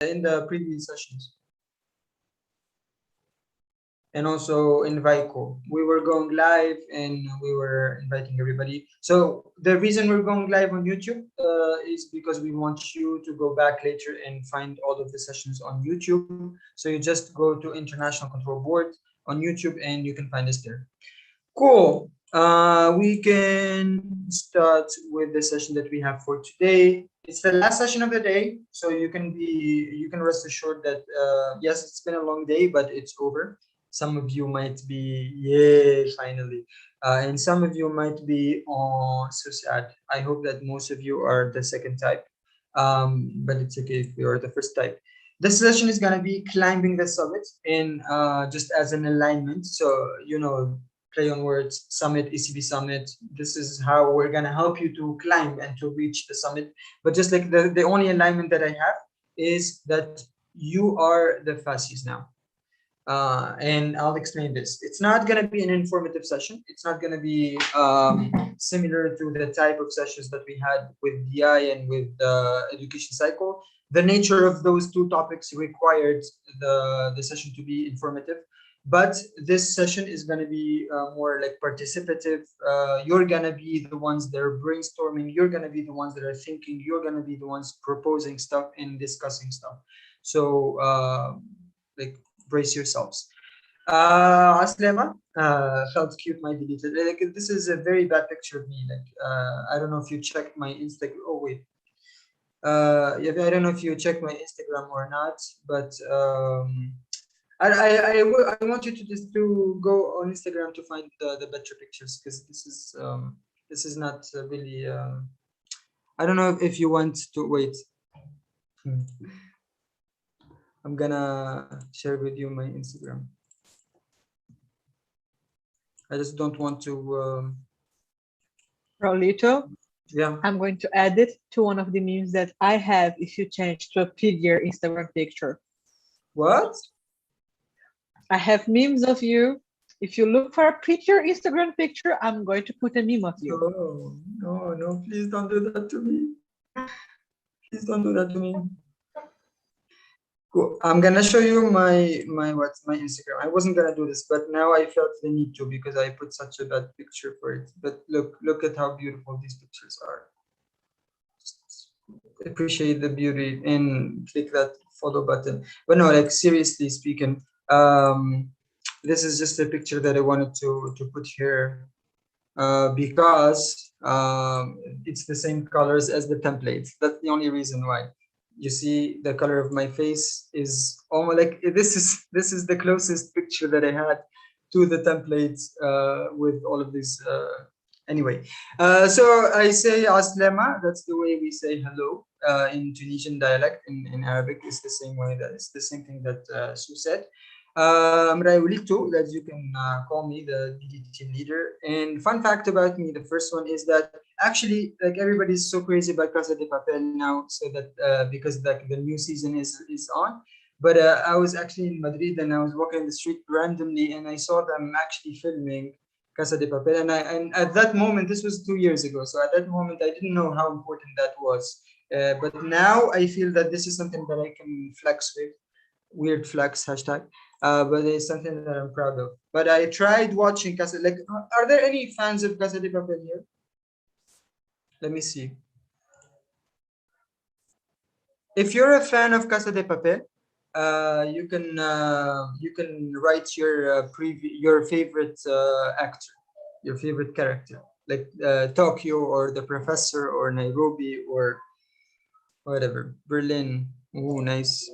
in the previous sessions. And also in Vico, we were going live and we were inviting everybody. So the reason we're going live on YouTube is because we want you to go back later and find all of the sessions on YouTube. So you just go to International Control Board on YouTube and you can find us there. Cool. We can start with the session that we have for today. It's the last session of the day, so you can rest assured that yes, it's been a long day, but it's over. Some of you might be, yay, finally. And some of you might be, oh, so sad. I hope that most of you are the second type, but it's okay if you are the first type. This session is going to be climbing the summit in just as an alignment. So, you know, play on words, summit, ECB summit. This is how we're going to help you to climb and to reach the summit. But just like the only alignment that I have is that you are the fasces now. And I'll explain this. It's not going to be an informative session. It's not going to be similar to the type of sessions that we had with DI and with the education cycle. The nature of those two topics required the session to be informative. But this session is going to be more like participative. You're going to be the ones that are brainstorming. You're going to be the ones that are thinking. You're going to be the ones proposing stuff and discussing stuff. So like, brace yourselves. Aslema, felt cute, my deleted. Like, this is a very bad picture of me. Like, I don't know if you checked my Instagram. Oh wait, I don't know if you checked my Instagram or not, but I want you to just to go on Instagram to find the better pictures, because this is not really. I don't know if you want to wait. I'm gonna share with you my Instagram. I just don't want to. Raulito, yeah. I'm going to add it to one of the memes that I have if you change to a prettier Instagram picture. What? I have memes of you. If you look for a prettier Instagram picture, I'm going to put a meme of you. No, please don't do that to me. Please don't do that to me. Cool. I'm gonna show you my Instagram. I wasn't gonna do this, but now I felt the need to because I put such a bad picture for it. But look at how beautiful these pictures are. Just appreciate the beauty and click that follow button. But no, like seriously speaking, this is just a picture that I wanted to put here because it's the same colors as the templates. That's the only reason why. You see the color of my face is almost like this is the closest picture that I had to the templates with all of these. Anyway, so I say aslama. That's the way we say hello in Tunisian dialect. In Arabic, it's the same way. It's the same thing that Sue said. Raulito, that you can call me the DD team leader. And fun fact about me, the first one is that actually, like, everybody's so crazy about Casa de Papel now, so that because like the new season is on. But I was actually in Madrid and I was walking in the street randomly and I saw them actually filming Casa de Papel. And at that moment, this was 2 years ago. So at that moment, I didn't know how important that was. But now I feel that this is something that I can flex with. Weird flex hashtag. But it's something that I'm proud of. But I tried watching Casa. Like, are there any fans of Casa de Papel here? Let me see. If you're a fan of Casa de Papel, you can write your your favorite actor, your favorite character, like Tokyo or the Professor or Nairobi or whatever. Berlin. Oh, nice.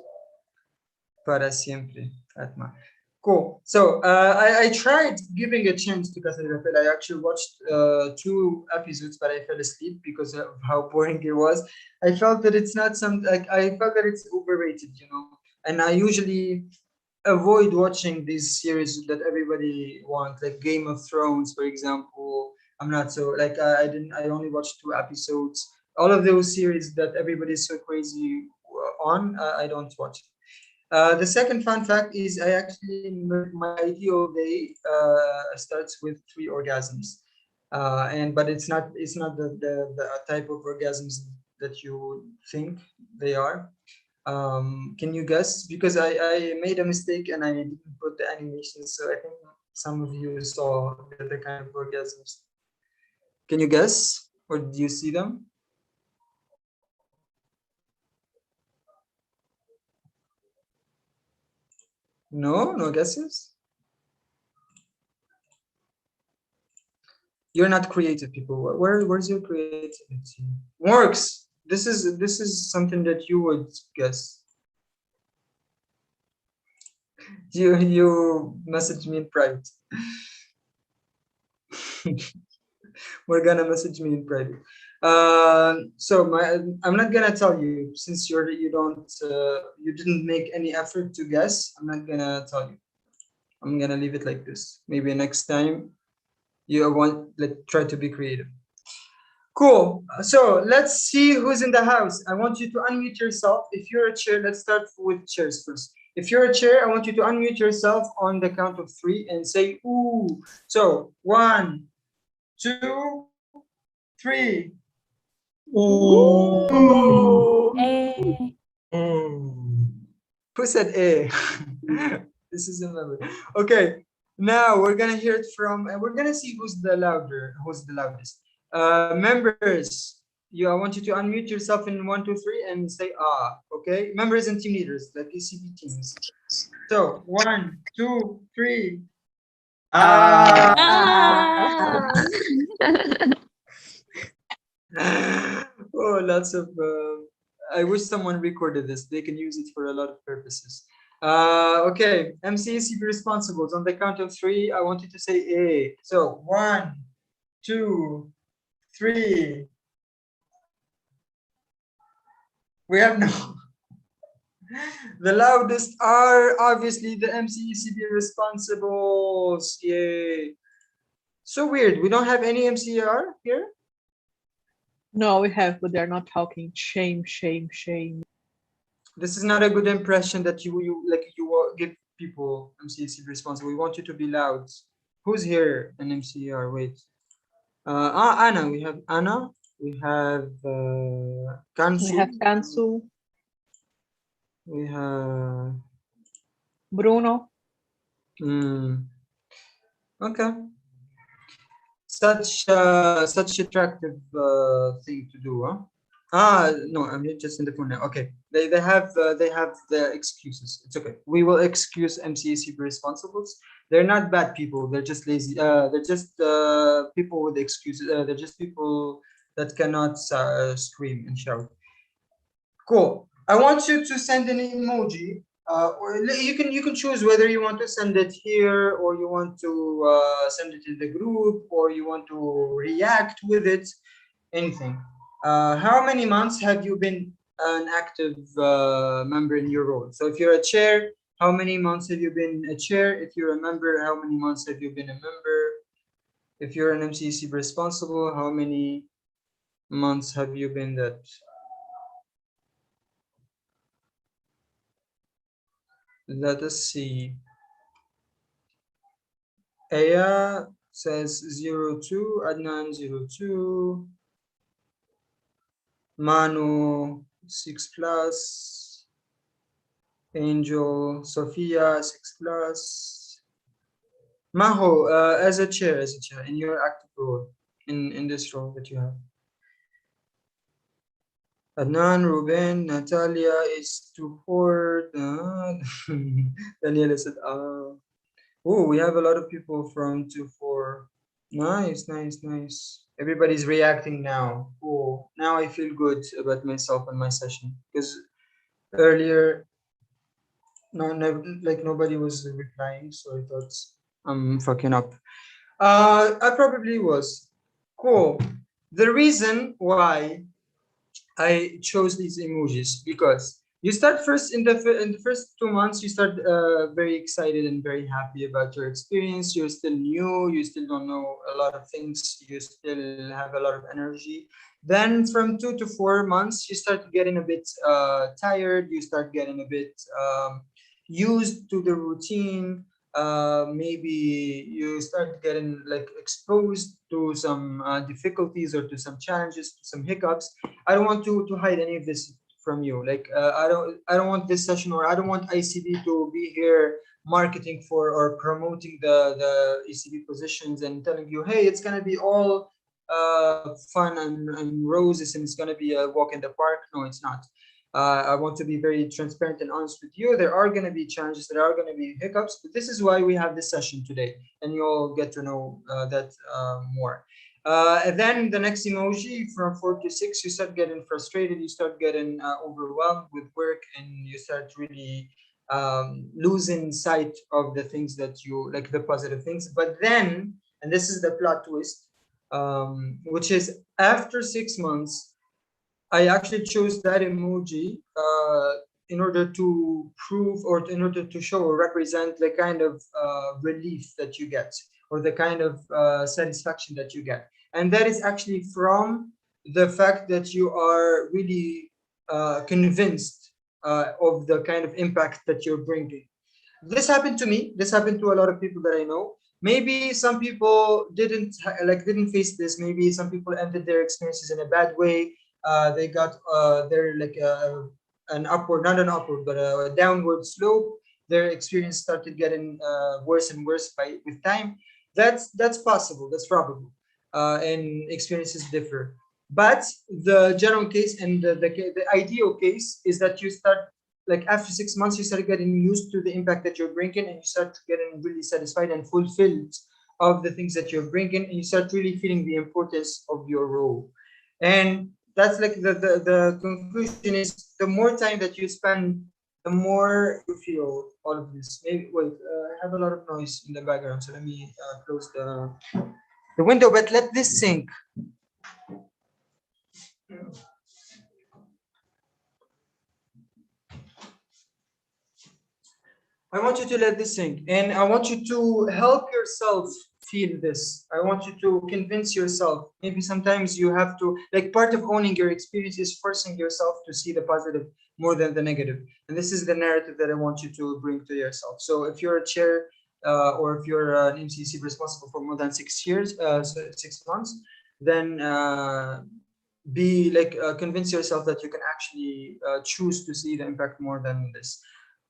Para siempre, Atma. Cool. So I tried giving a chance to Casa de Papel. I actually watched 2 episodes, but I fell asleep because of how boring it was. I felt that it's not some like I felt that it's overrated, you know. And I usually avoid watching these series that everybody wants, like Game of Thrones, for example. I'm not so like I only watched 2 episodes. All of those series that everybody's so crazy on, I don't watch it. The second fun fact is I actually my ideal day starts with 3 orgasms, but it's not the type of orgasms that you think they are. Can you guess? Because I made a mistake and I didn't put the animations, so I think some of you saw the kind of orgasms. Can you guess, or do you see them? No, no guesses. You're not creative people. Where's your creativity? Works. This is something that you would guess. You message me in private. We're gonna message me in private. So I'm not gonna tell you since you didn't make any effort to guess. I'm not gonna tell you. I'm gonna leave it like this. Maybe next time let's try to be creative. Cool. So let's see who's in the house. I want you to unmute yourself. If you're a chair, let's start with chairs first. If you're a chair, I want you to unmute yourself on the count of 3 and say ooh. So 1, 2, 3. Ooh. Who said A? This is a member. Okay. Now we're gonna hear it from, and we're gonna see who's the loudest. Members, I want you to unmute yourself in 1, 2, 3 and say ah. Okay, members and team leaders, like ECB teams. So 1, 2, 3. Oh, lots of. I wish someone recorded this. They can use it for a lot of purposes. Okay, MCACB responsibles. On the count of 3, I want you to say A. So 1, 2, 3. We have no. The loudest are obviously the MCECB responsibles. Yay. So weird. We don't have any MCR here? No, we have, but they're not talking. Shame, shame, shame. This is not a good impression that you give people MCECB responsible. We want you to be loud. Who's here in MCR? Wait. Anna. We have Anna. We have Kansu. We have Kansu. We have Bruno. Okay. Such attractive thing to do, huh? No, I'm just in the phone now. Okay, they have the excuses. It's okay. We will excuse MCACB responsibles. They're not bad people. They're just lazy. They're just people with excuses. They're just people that cannot scream and shout. Cool. I want you to send an emoji. Or you can choose whether you want to send it here or you want to send it in the group or you want to react with it. Anything. How many months have you been an active member in your role? So if you're a chair, how many months have you been a chair? If you're a member, how many months have you been a member? If you're an MCC responsible, how many months have you been that? Let us see. Aya says 02, Adnan 02, Manu 6 plus, Angel, Sophia 6 plus, Maho as a chair in your active role in this role that you have. Adnan, Ruben, Natalia is 24. Daniela said, oh, we have a lot of people from 24. Nice, nice, nice. Everybody's reacting now. Cool. Now I feel good about myself and my session because earlier, nobody was replying, so I thought I'm fucking up. I probably was. Cool. The reason why I chose these emojis because you start first in the first 2 months. You start very excited and very happy about your experience. You're still new. You still don't know a lot of things. You still have a lot of energy. Then from 2 to 4 months, you start getting a bit tired. You start getting a bit used to the routine. Maybe you start getting exposed to some difficulties or to some challenges, to some hiccups. I don't want to hide any of this from you. Like I don't want this session, or I don't want ICB to be here marketing for or promoting the ECB positions and telling you, hey, it's gonna be all fun and roses and it's gonna be a walk in the park. No, it's not. I want to be very transparent and honest with you. There are going to be challenges, there are going to be hiccups, but this is why we have this session today, and you'll get to know that more. And then the next emoji from 4 to 6, you start getting frustrated, you start getting overwhelmed with work, and you start really losing sight of the things that you like, the positive things. But then, and this is the plot twist, which is after 6 months, I actually chose that emoji in order to prove, or in order to show or represent the kind of relief that you get, or the kind of satisfaction that you get. And that is actually from the fact that you are really convinced of the kind of impact that you're bringing. This happened to me. This happened to a lot of people that I know. Maybe some people didn't face this. Maybe some people ended their experiences in a bad way. They got their like an upward, not an upward, but a downward slope. Their experience started getting worse and worse with time. That's possible. That's probable, and experiences differ. But the general case and the ideal case is that you start, like after 6 months, you start getting used to the impact that you're bringing, and you start getting really satisfied and fulfilled of the things that you're bringing, and you start really feeling the importance of your role. And that's like the conclusion is, the more time that you spend, the more you feel all of this. Maybe wait, I have a lot of noise in the background, so let me close the window. But let this sink. I want you to let this sink, and I want you to help yourself feel this. I want you to convince yourself. Maybe sometimes you have to, like, part of owning your experience is forcing yourself to see the positive more than the negative. And this is the narrative that I want you to bring to yourself. So if you're a chair, or if you're an MCC responsible for more than 6 years, 6 months, then be like, convince yourself that you can actually choose to see the impact more than this.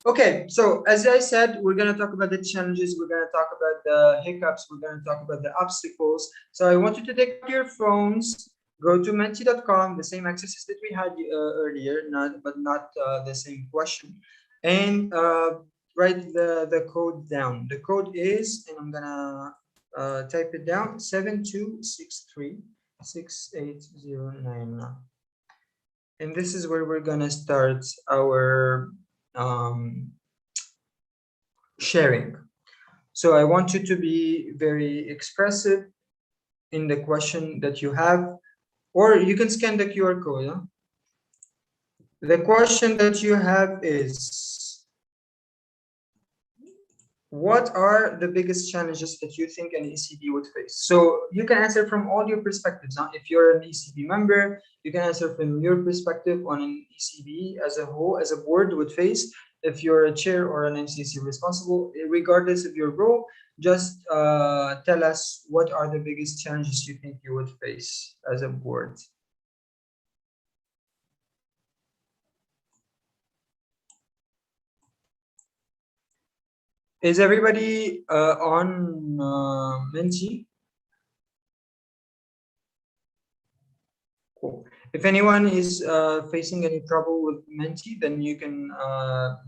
Okay, so as I said, we're going to talk about the challenges, we're going to talk about the hiccups, we're going to talk about the obstacles. So I want you to take your phones, go to menti.com, the same accesses that we had earlier, but not the same question, and write the code down. The code is, and I'm going to type it down, 72636809. And this is where we're going to start our sharing. So I want you to be very expressive in the question that you have, or you can scan the QR code. Huh? The question that you have is, what are the biggest challenges that you think an ECB would face? So you can answer from all your perspectives. Huh? If you're an ECB member, you can answer from your perspective on an ECB as a whole, as a board would face. If you're a chair or an MCC responsible, regardless of your role, just tell us what are the biggest challenges you think you would face as a board. Is everybody on Menti? Cool. If anyone is facing any trouble with Menti, then you can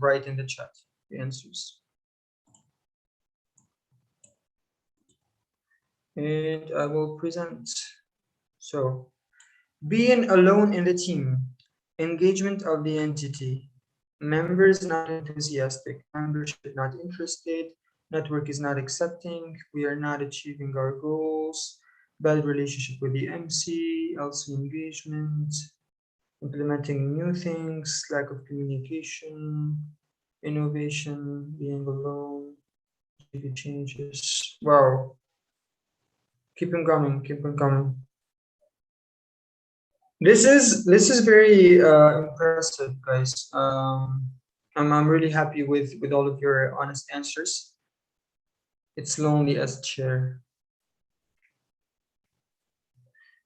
write in the chat the answers. And I will present. So, being alone in the team, engagement of the entity, members not enthusiastic, membership not interested, network is not accepting, we are not achieving our goals, bad relationship with the MC, LC engagement, implementing new things, lack of communication, innovation, being alone, changes. Wow. Keep on coming, keep on coming. This is very impressive, guys. I'm really happy with all of your honest answers. It's lonely as chair.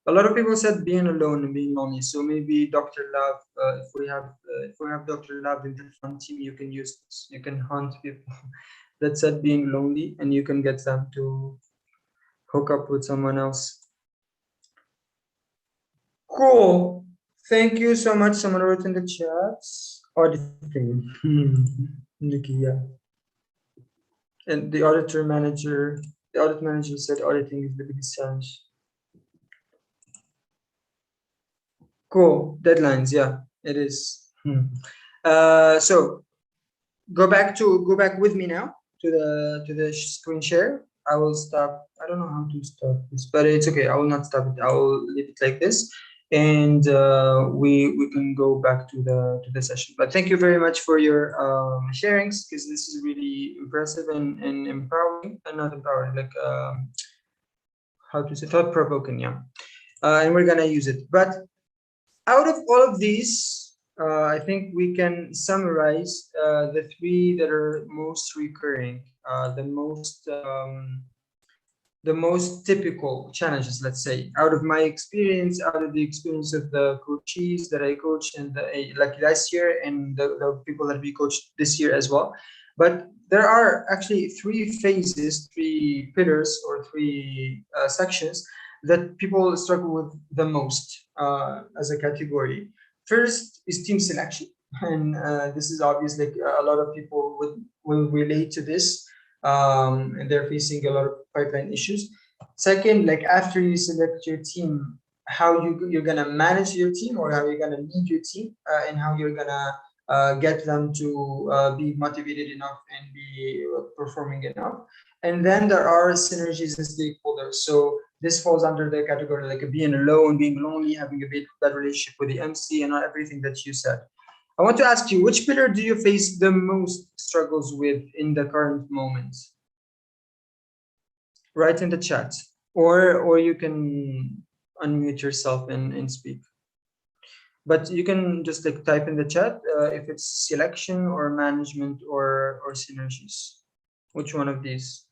A lot of people said being alone and being lonely. So maybe Dr. Love, if we have Dr. Love in the front team, you can use this. You can hunt people that said being lonely, and you can get them to hook up with someone else. Cool. Thank you so much. Someone wrote in the chats. Auditing. Nikki, yeah. And the audit manager said auditing is the biggest challenge. Cool. Deadlines, yeah, it is. So go back with me now to the screen share. I will stop. I don't know how to stop this, but it's okay. I will not stop it. I will leave it like this, and we can go back to the session. But thank you very much for your sharings, because this is really impressive and empowering, and not empowering, like how to say, thought provoking. Yeah, and we're gonna use it. But out of all of these, I think we can summarize the three that are most recurring, the most typical challenges, let's say, out of my experience, out of the experience of the coaches that I coached and like last year, and the people that we coached this year as well. But there are actually three phases, three pillars, or three sections that people struggle with the most as a category. First is team selection, and this is obvious. Like a lot of people will relate to this, and they're facing a lot of pipeline issues. Second, like after you select your team, how you're gonna manage your team, or how you're gonna lead your team, and how you're gonna get them to be motivated enough and be performing enough. And then there are synergies and stakeholders. So this falls under the category like being alone, being lonely, having a bad relationship with the MC, and everything that you said. I want to ask you, which pillar do you face the most struggles with in the current moment? Write in the chat, or you can unmute yourself and speak. But you can just like type in the chat if it's selection or management or synergies. Which one of these?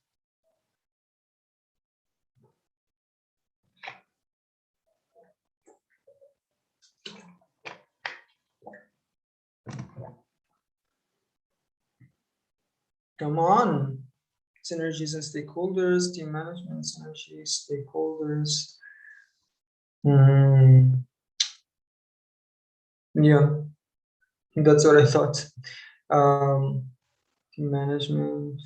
Come on. Synergies and stakeholders, team management, synergies, stakeholders. Yeah, that's what I thought. Team management.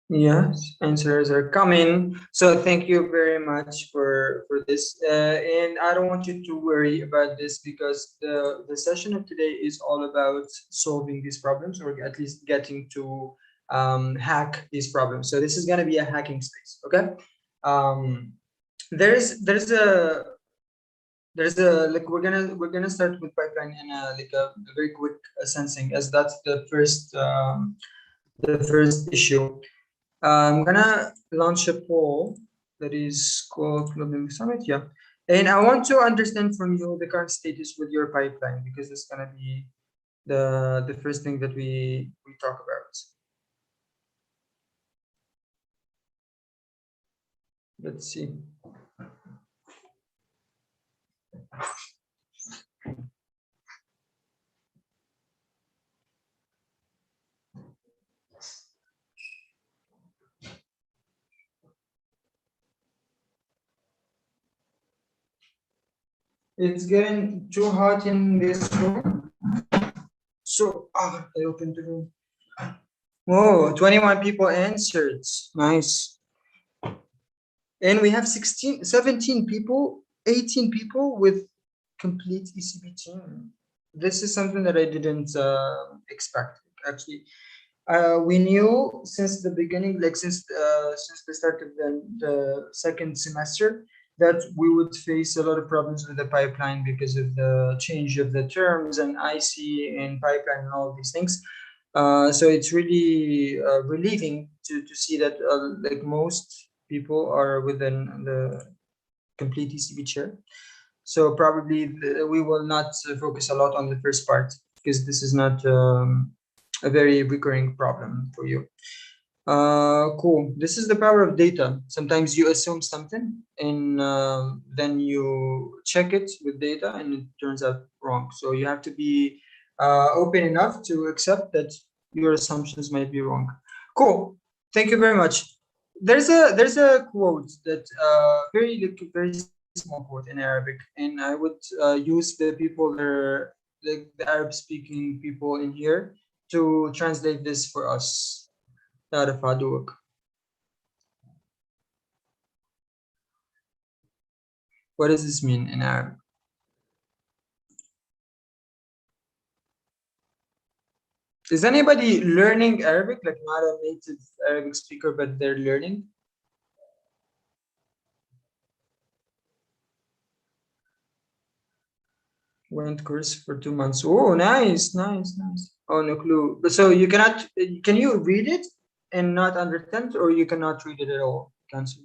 Yes, answers are coming. So thank you very much for this. And I don't want you to worry about this, because the session of today is all about solving these problems, or at least getting to hack these problems. So this is going to be a hacking space. Okay. There's a like we're gonna start with pipeline in a very quick sensing, as that's the first issue. I'm gonna launch a poll that is called Global Summit. Yeah, and I want to understand from you the current status with your pipeline, because it's gonna be the first thing that we talk about. Let's see. It's getting too hot in this room. So, I opened the room. Whoa, 21 people answered. Nice. And we have 17 people, 18 people with complete ECB team. This is something that I didn't expect, actually. We knew since the beginning, like since the start of the second semester, that we would face a lot of problems with the pipeline because of the change of the terms and IC and pipeline and all these things. So it's really relieving to see that like most people are within the complete ECB chair. So probably we will not focus a lot on the first part, because this is not a very recurring problem for you. Cool. This is the power of data. Sometimes you assume something and then you check it with data and it turns out wrong. So you have to be open enough to accept that your assumptions might be wrong. Cool. Thank you very much. There's a quote that very small quote in Arabic, and I would use the people that are the Arab speaking people in here to translate this for us. تعرف عدوك. What does this mean in Arabic? Is anybody learning Arabic, like not a native Arabic speaker, but they're learning? Went course for 2 months. Oh, nice, nice, nice. Oh, no clue. But so you cannot, can you read it and not understand, or you cannot read it at all? Cancel.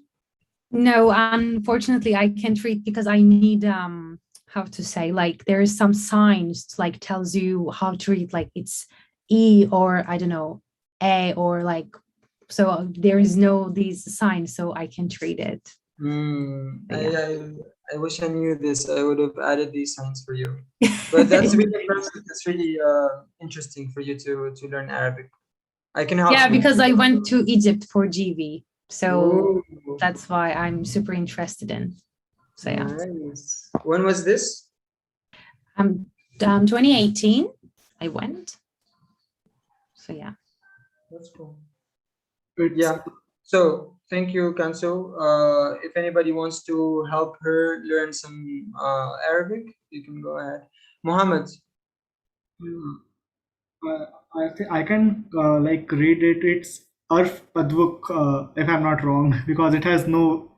No, unfortunately, I can't read because I need how to say, like there is some signs like tells you how to read, like it's E or I don't know, A or like, so there is no these signs, so I can't read it. I wish I knew this. I would have added these signs for you. But that's really impressive. It's really interesting for you to learn Arabic. I can help Yeah, you. because I went to Egypt for GV, so Ooh. that's why I'm super interested in. So yeah. Nice. When was this? 2018, I went. So yeah. That's cool. Yeah. So thank you, Kanso. If anybody wants to help her learn some Arabic, you can go ahead. Mohammed. I can like read it. It's Arf Advuk, if I'm not wrong, because it has no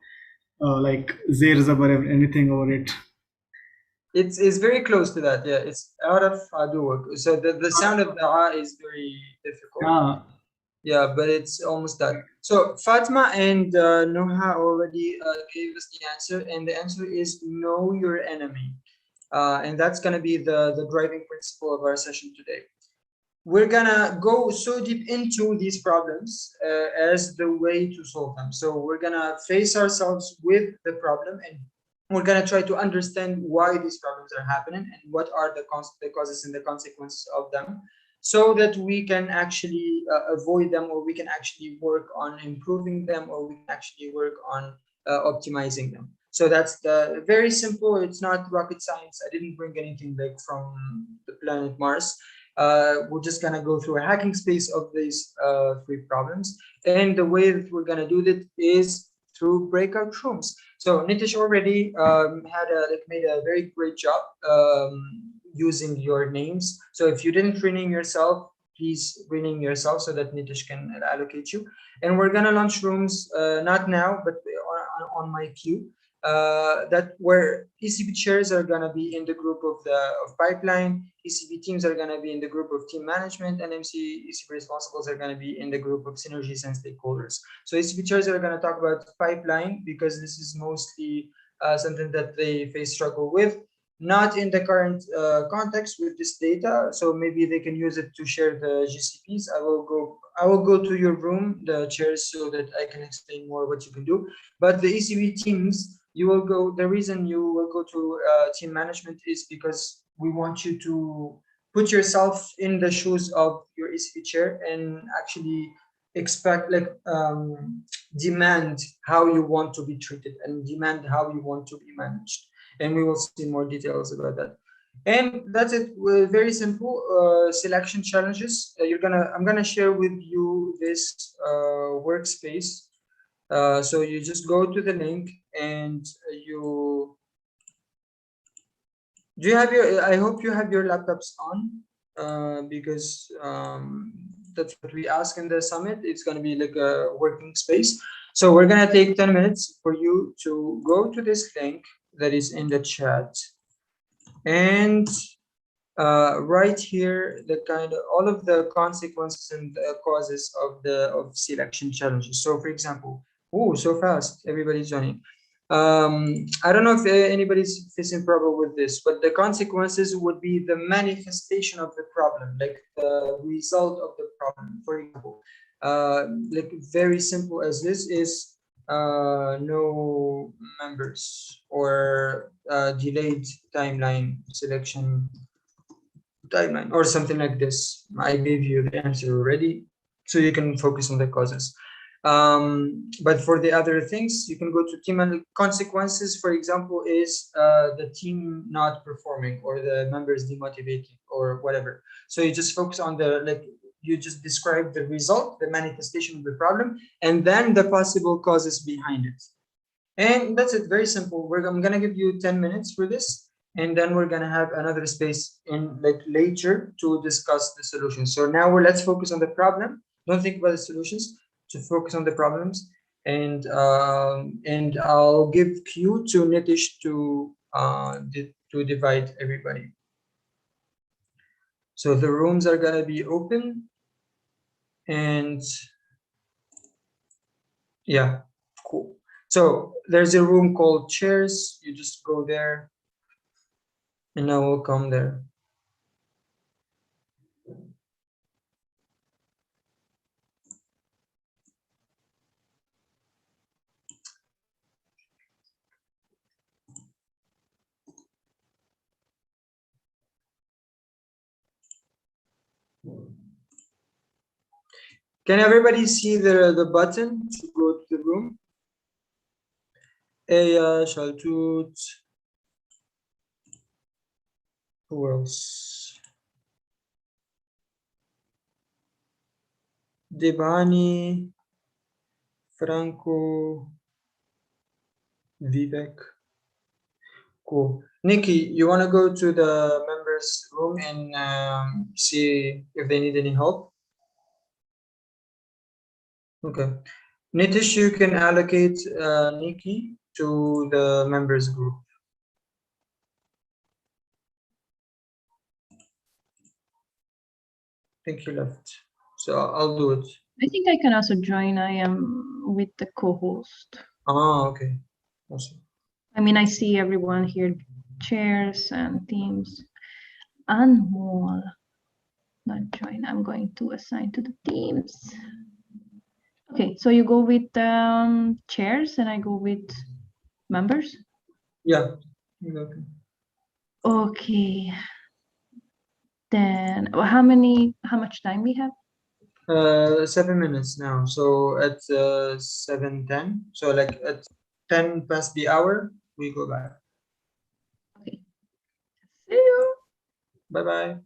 like Zer Zabar or anything over it. It's very close to that. Yeah, it's Araf Aduwak. So the sound of the A is very difficult. Yeah. Yeah, but it's almost that. So Fatma and Noha already gave us the answer, and the answer is know your enemy. And that's going to be the driving principle of our session today. We're going to go so deep into these problems as the way to solve them. So we're going to face ourselves with the problem, and we're going to try to understand why these problems are happening and what are the causes and the consequences of them, so that we can actually avoid them, or we can actually work on improving them, or we can actually work on optimizing them. So that's the very simple. It's not rocket science. I didn't bring anything like from the planet Mars. We're just gonna go through a hacking space of these three problems, and the way that we're gonna do that is through breakout rooms. So Nitish already made a very great job using your names. So if you didn't rename yourself, please rename yourself so that Nitish can allocate you. And we're gonna launch rooms not now, but on my queue. That where ECB chairs are gonna be in the group of pipeline, ECB teams are gonna be in the group of team management, and ECB responsibles are gonna be in the group of synergies and stakeholders. So ECB chairs are gonna talk about pipeline because this is mostly something that they face struggle with, not in the current context with this data. So maybe they can use it to share the GCPs. I will go to your room, the chairs, so that I can explain more what you can do. But the ECB teams, you will go. The reason you will go to team management is because we want you to put yourself in the shoes of your ECB chair and actually expect, like, demand how you want to be treated and demand how you want to be managed. And we will see more details about that. And that's it. Very simple selection challenges. I'm gonna share with you this workspace. So you just go to the link and you do you have your I hope you have your laptops on because that's what we ask in the summit. It's going to be like a working space. So we're going to take 10 minutes for you to go to this link that is in the chat, and right here the kind of all of the consequences and causes of selection challenges. So for example, oh, so fast, everybody's joining. I don't know if anybody's facing problem with this, but the consequences would be the manifestation of the problem, like the result of the problem. For example, like very simple as this is no members or delayed timeline selection timeline or something like this. I gave you the answer already, so you can focus on the causes. But for the other things, you can go to team and consequences. For example, is the team not performing or the members demotivating or whatever. So you just focus on the you just describe the result, the manifestation of the problem, and then the possible causes behind it. And that's it, very simple. I'm gonna give you 10 minutes for this, and then we're gonna have another space in later to discuss the solutions. So now let's focus on the problem. Don't think about the solutions, to focus on the problems. And I'll give cue to Nitish to divide everybody. So the rooms are gonna be open, and yeah, cool. So there's a room called chairs. You just go there, and I will come there. Can everybody see the button to go to the room? Aya, Shaltut, who else? Debani, Franco, Vivek. Cool. Nikki, you want to go to the members room and see if they need any help? Okay. Nitish, you can allocate Nikki to the members group. I think he left. So I'll do it. I think I can also join. I am with the co-host. Ah, okay. Awesome. I mean, I see everyone here, chairs and teams. Anmol, not join. I'm going to assign to the teams. Okay, so you go with chairs and I go with members? Yeah. Exactly. Okay. Then how much time we have? 7 minutes now. So at 7:10. So like at 10 past the hour, we go back. Okay. See you. Bye bye.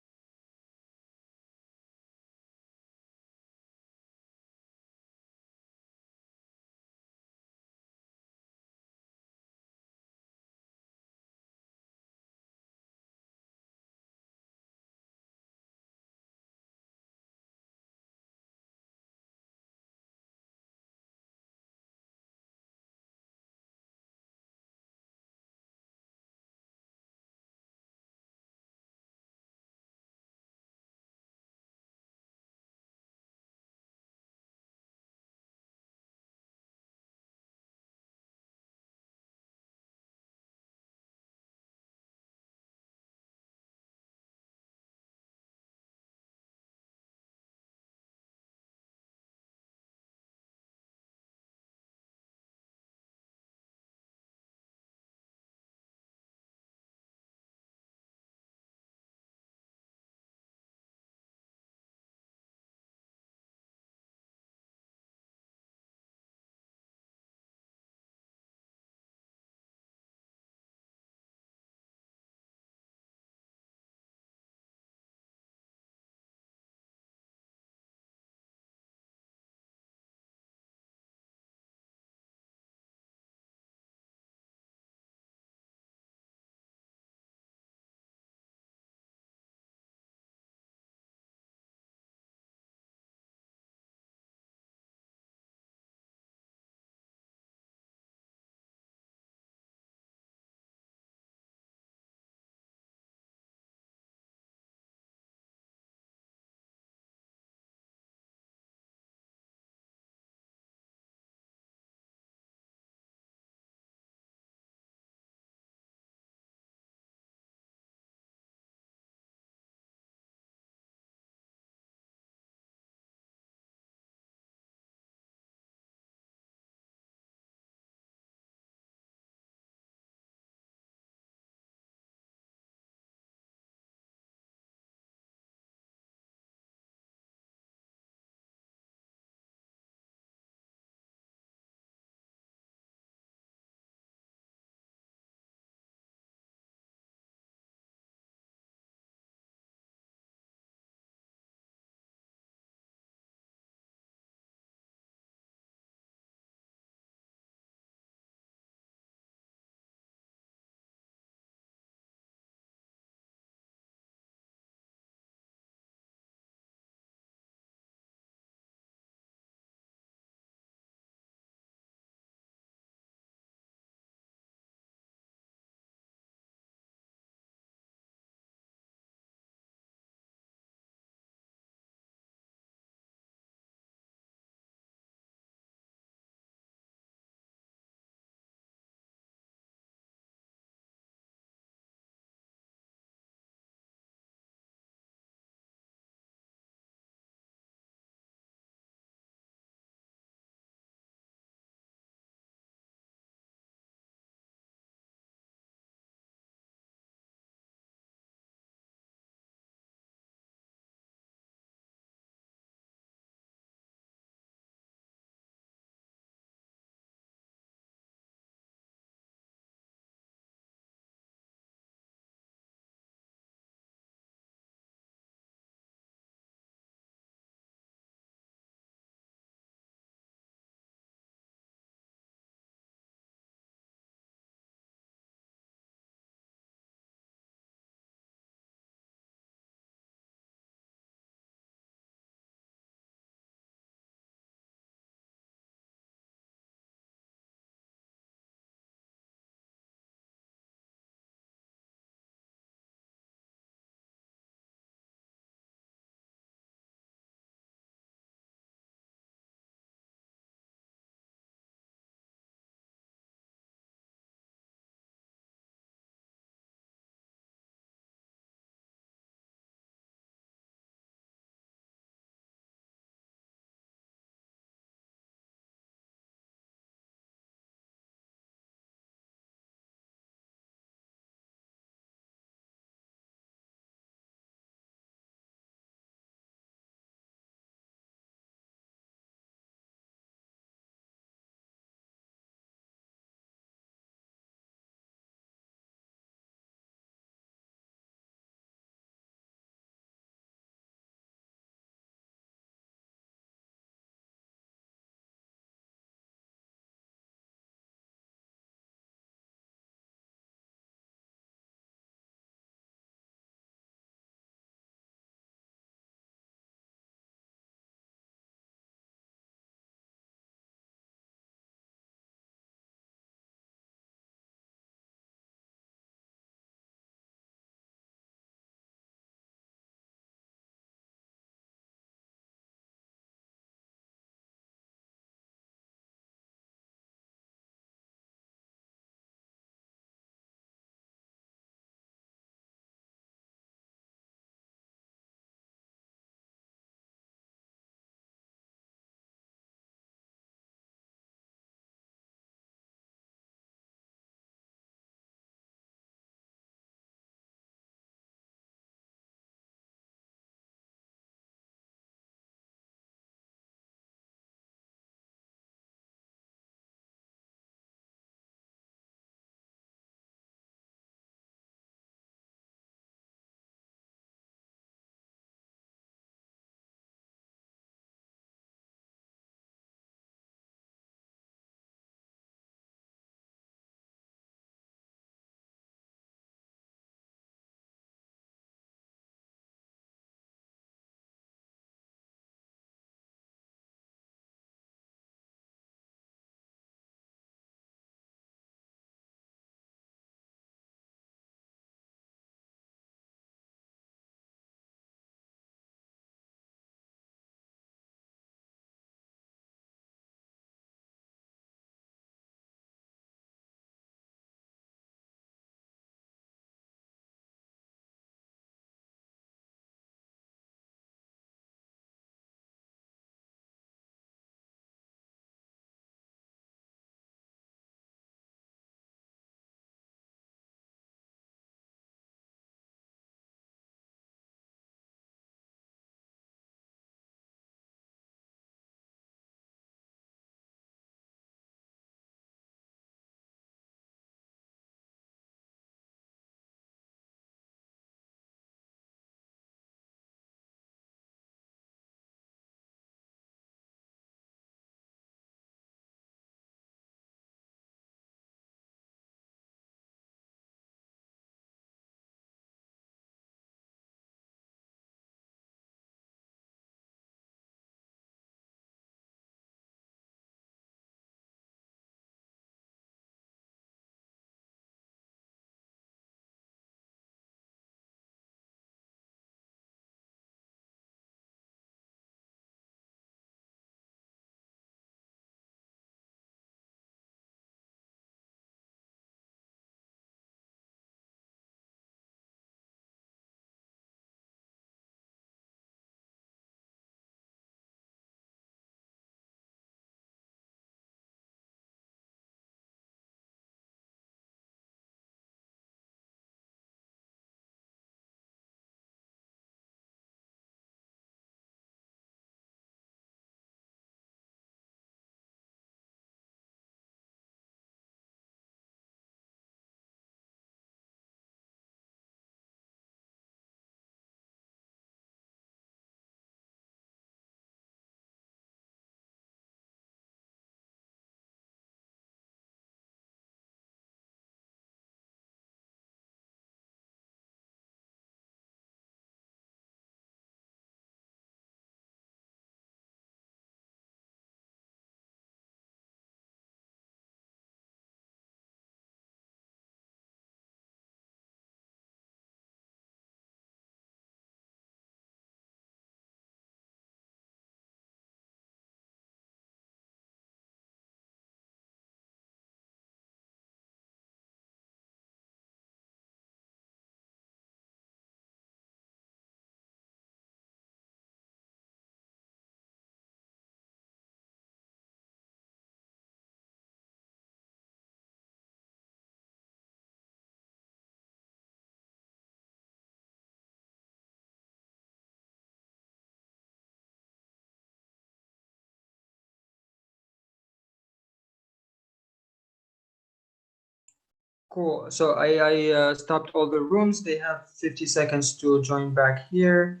Cool. So I stopped all the rooms. They have 50 seconds to join back here.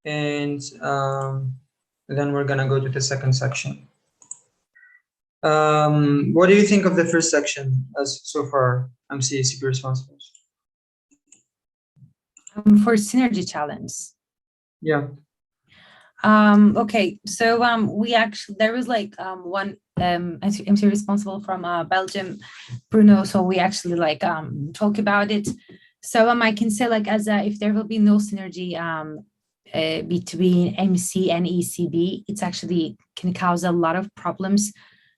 And then we're gonna go to the second section. What do you think of the first section as so far? ECB responsibles. For synergy challenge. Yeah. Okay, so we actually, there was like one MC responsible from Belgium, Bruno, so we actually like talk about it. So I can say like as if there will be no synergy between MC and ECB, it's actually can cause a lot of problems.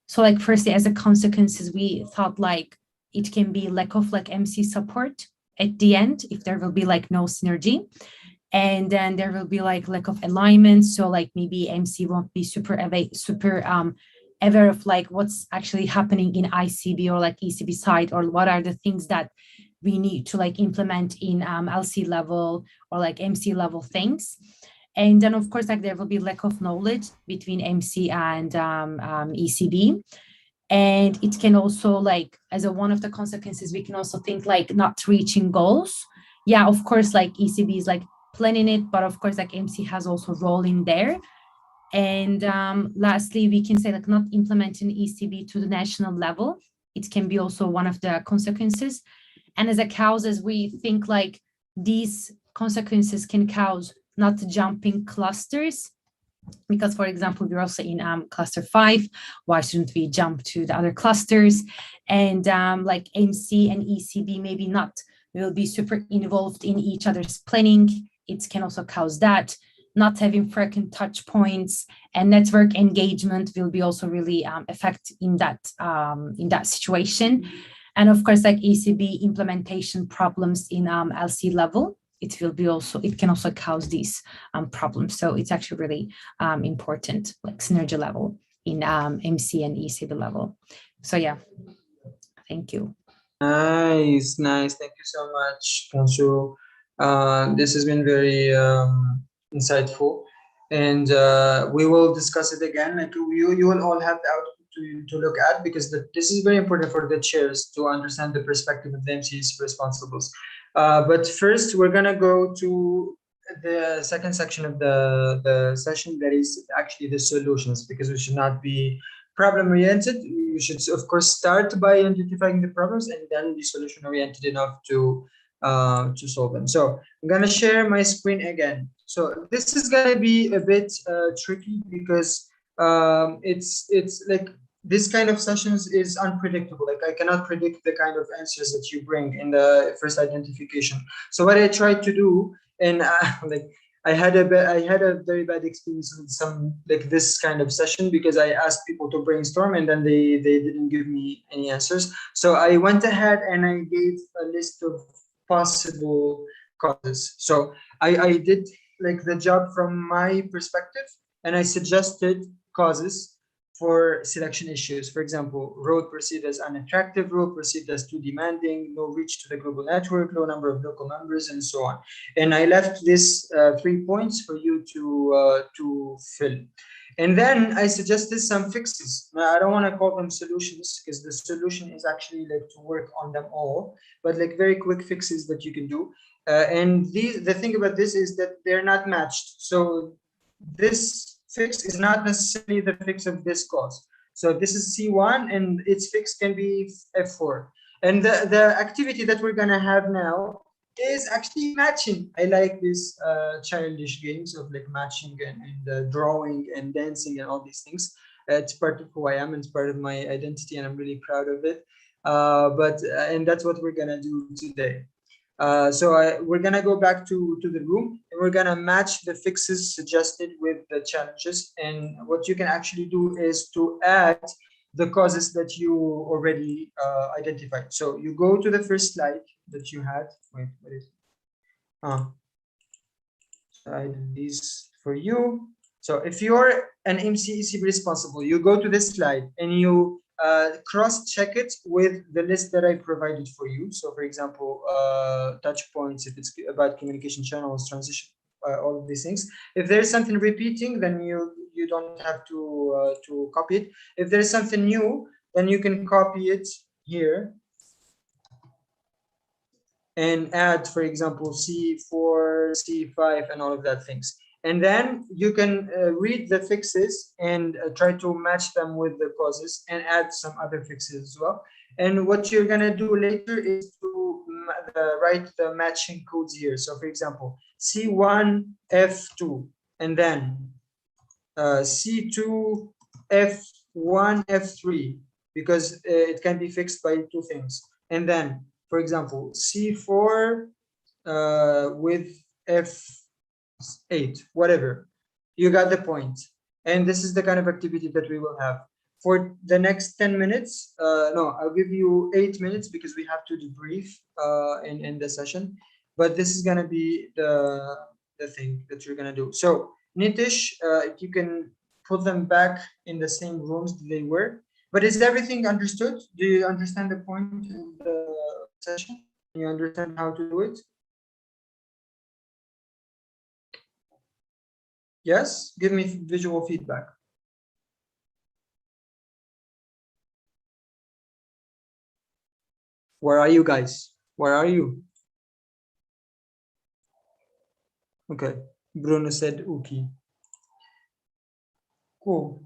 So like firstly, as a consequences, we thought like it can be lack of like MC support at the end if there will be like no synergy. And then there will be like lack of alignment. So like maybe MC won't be super aware of like what's actually happening in ICB or like ECB side, or what are the things that we need to like implement in LC level or like MC level things. And then of course, like there will be lack of knowledge between MC and ECB. And it can also like, as a one of the consequences, we can also think like not reaching goals. Yeah, of course, like ECB is like planning it, but of course, like MC has also a role in there. And lastly, we can say like not implementing ECB to the national level. It can be also one of the consequences. And as a causes, we think like these consequences can cause not jumping clusters, because for example, we're also in cluster 5. Why shouldn't we jump to the other clusters? And like MC and ECB maybe not will be super involved in each other's planning. It can also cause that. Not having frequent touch points and network engagement will be also really affect in that situation. And of course, like ECB implementation problems in LC level, it can also cause these problems. So it's actually really important, like synergy level in MC and ECB level. So yeah, thank you. Nice. Thank you so much, Kansu. This has been very insightful, and we will discuss it again. Like you will all have the output to look at, because this is very important for the chairs to understand the perspective of the MC's responsibles. But first, we're gonna go to the second section of the session, that is actually the solutions, because we should not be problem oriented. We should of course start by identifying the problems and then be solution oriented enough to solve them. So I'm gonna share my screen again. So this is gonna be a bit tricky, because it's like this kind of sessions is unpredictable. Like I cannot predict the kind of answers that you bring in the first identification. So what I tried to do, and like I had a very bad experience with some like this kind of session, because I asked people to brainstorm and then they didn't give me any answers. So I went ahead and I gave a list of possible causes. So I did like the job from my perspective, and I suggested causes for selection issues. For example, road perceived as unattractive, road perceived as too demanding, no reach to the global network, low number of local members, and so on. And I left this 3 points for you to fill. And then I suggested some fixes. Now, I don't want to call them solutions, because the solution is actually like to work on them all, but like very quick fixes that you can do. And the thing about this is that they're not matched. So this fix is not necessarily the fix of this cause. So this is C1 and its fix can be F4. And the activity that we're gonna have now is actually matching. I like these childish games of like matching and drawing and dancing and all these things. It's part of who I am, and it's part of my identity, and I'm really proud of it. And that's what we're gonna do today. We're gonna go back to the room, and we're gonna match the fixes suggested with the challenges. And what you can actually do is to add the causes that you already identified. So you go to the first slide that you had. Wait, what is it? So I did these for you. So if you're an ECB responsible, you go to this slide and you cross-check it with the list that I provided for you. So for example, touch points, if it's about communication channels, transition, all of these things. If there's something repeating, then you don't have to copy it. If there's something new, then you can copy it here. and add, for example, C4, C5, and all of that things. And then you can read the fixes and try to match them with the causes and add some other fixes as well. And what you're gonna do later is to write the matching codes here. So for example, C1, F2, and then C2, F1, F3, because it can be fixed by two things. And then, for example, C4 with F8, whatever. You got the point. And this is the kind of activity that we will have. For the next 10 minutes, no, I'll give you 8 minutes because we have to debrief in the session. But this is going to be the thing that you're going to do. So, Nitish, if you can put them back in the same rooms they were. But is everything understood? Do you understand the point of the session? You understand how to do it? Yes? Give me visual feedback. Where are you guys? Where are you? Okay. Bruno said okay. Cool.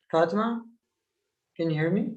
Fatima, can you hear me?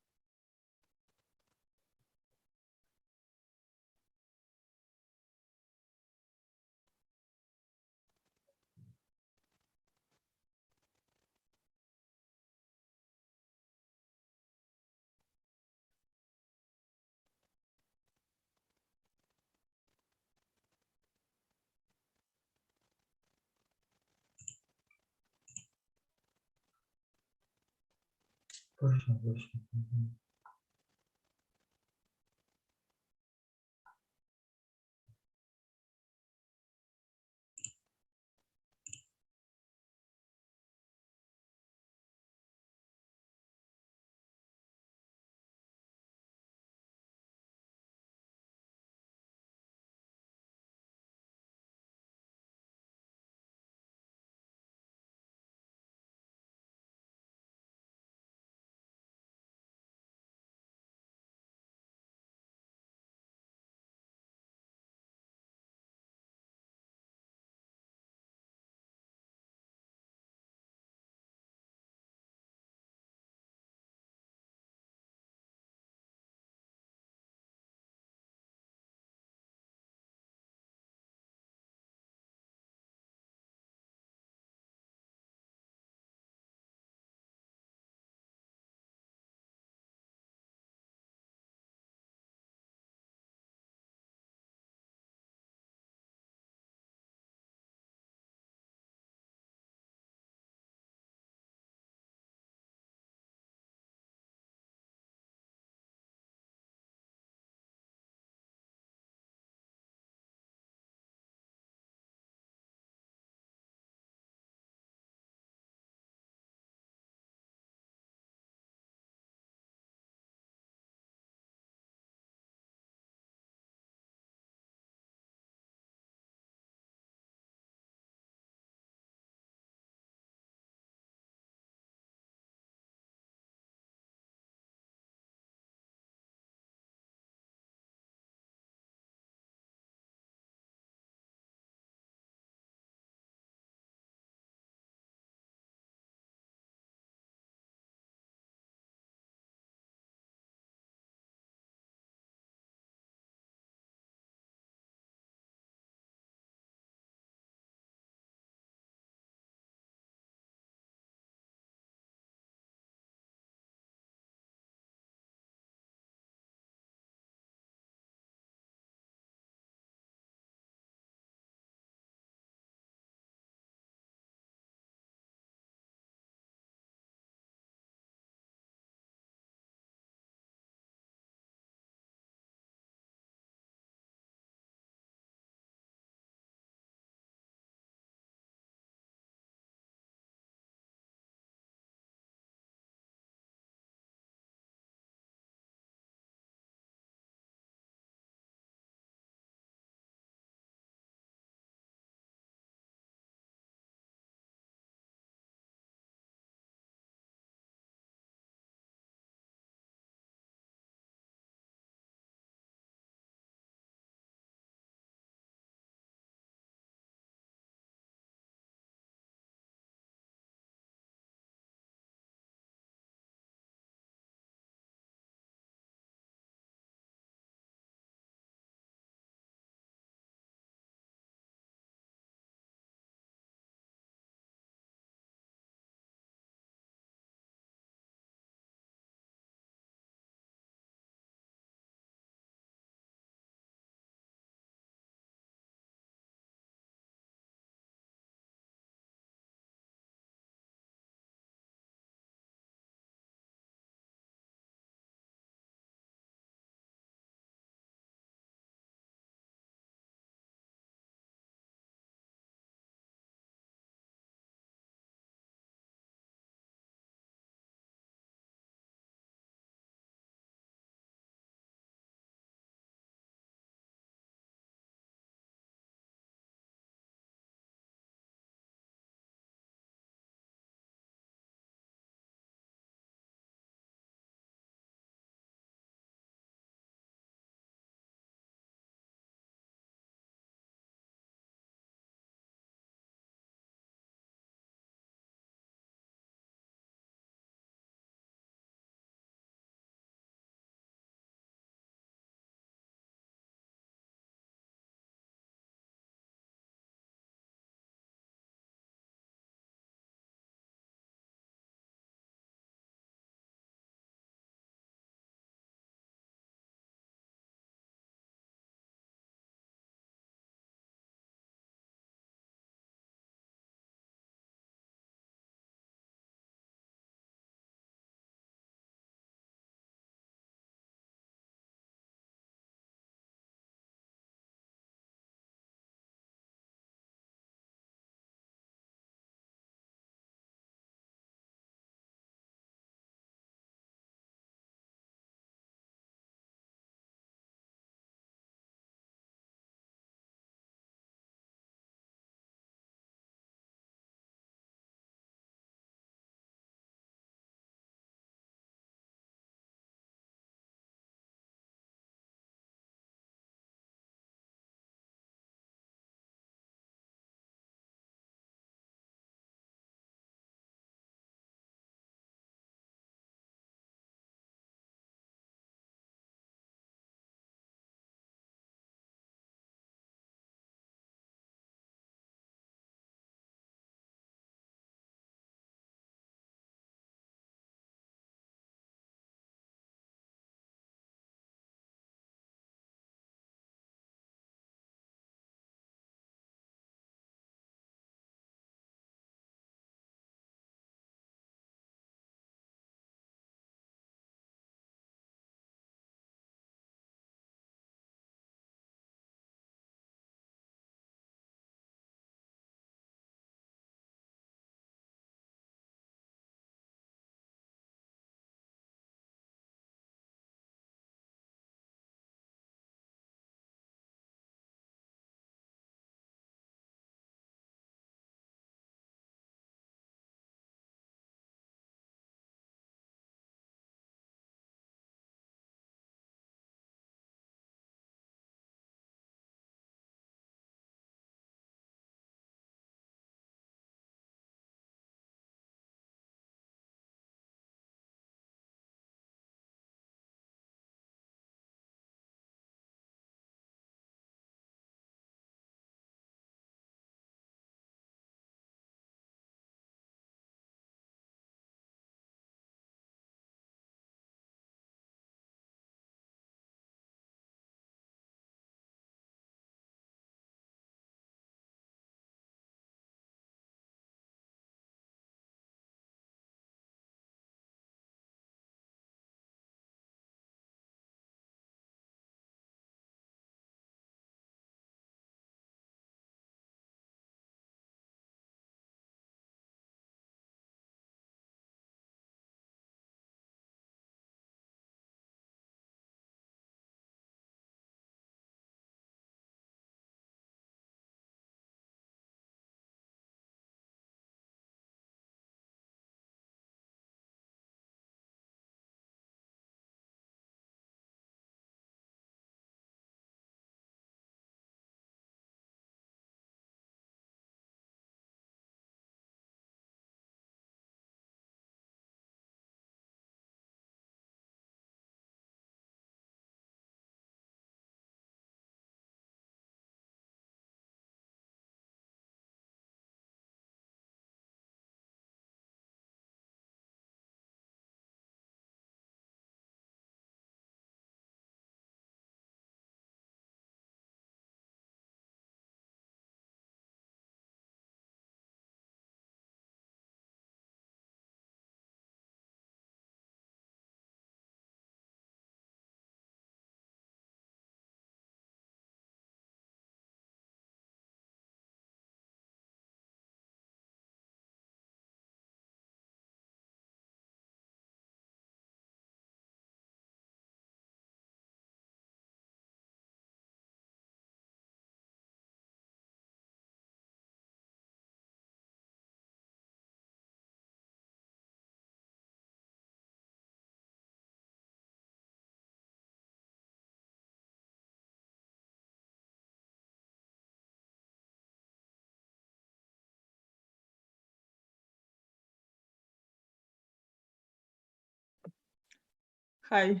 Hi.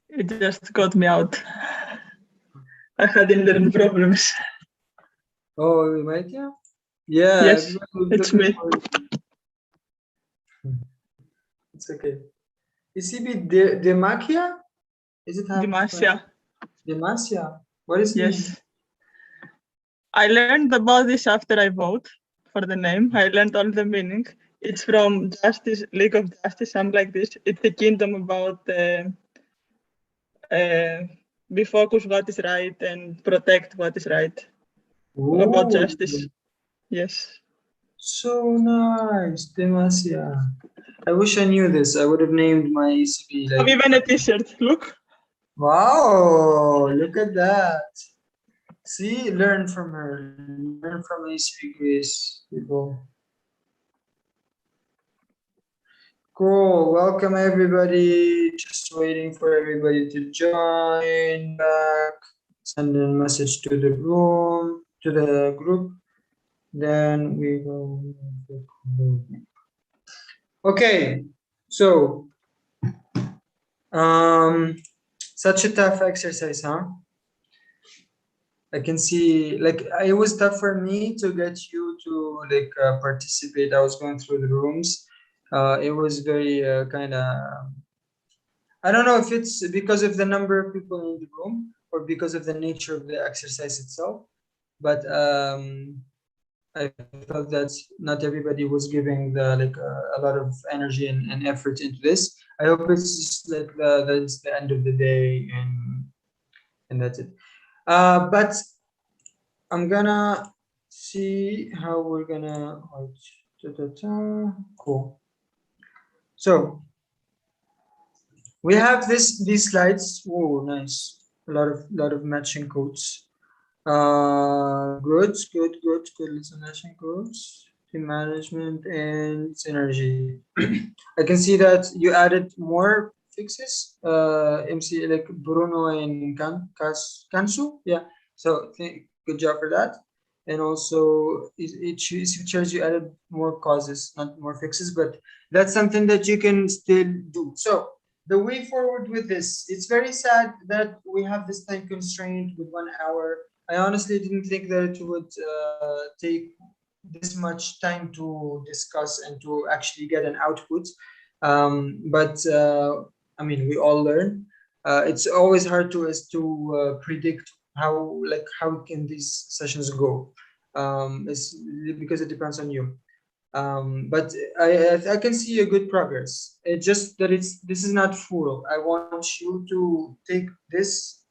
It just got me out. I had internet problems. Oh, might yeah? Yeah, Yes, everybody was it's looking me. for it. It's okay. ECB Demacia? Is it how? Demacia. Demacia. What does it mean? Yes. I learned about this after I vote for the name. I learned all the meaning. It's from Justice, League of Justice, something like this. It's the kingdom about be focused what is right and protect what is right. About Oh, justice. Yes. so nice. Demacia. I wish I knew this. I would have named my ECB Have like. even a t-shirt. Look. Wow, look at that. See, learn from her. Learn from ECB Grace, people. Cool. Welcome everybody. Just waiting for everybody to join back. Send a message to the room, to the group. Then we go. Okay. So, such a tough exercise, huh? I can see, like, it was tough for me to get you to like participate. I was going through the rooms. It was very kind of. I don't know if it's because of the number of people in the room or because of the nature of the exercise itself, but I felt that not everybody was giving the like a lot of energy and effort into this. I hope it's just like that's the end of the day and that's it. But I'm gonna see how we're gonna. Cool. So we have these slides. Oh, nice. A lot of matching codes. Good. Listen, matching codes, team management, and synergy. I can see that you added more fixes. MC like Bruno and Kansu. Yeah. So good job for that. And also it shows you added more causes, not more fixes, but that's something that you can still do. So the way forward with this, it's very sad that we have this time constraint with 1 hour. I honestly didn't think that it would take this much time to discuss and to actually get an output. But I mean, we all learn. It's always hard to predict how can these sessions go. It's because it depends on you. But I can see a good progress. It's just that this is not full. I want you to take this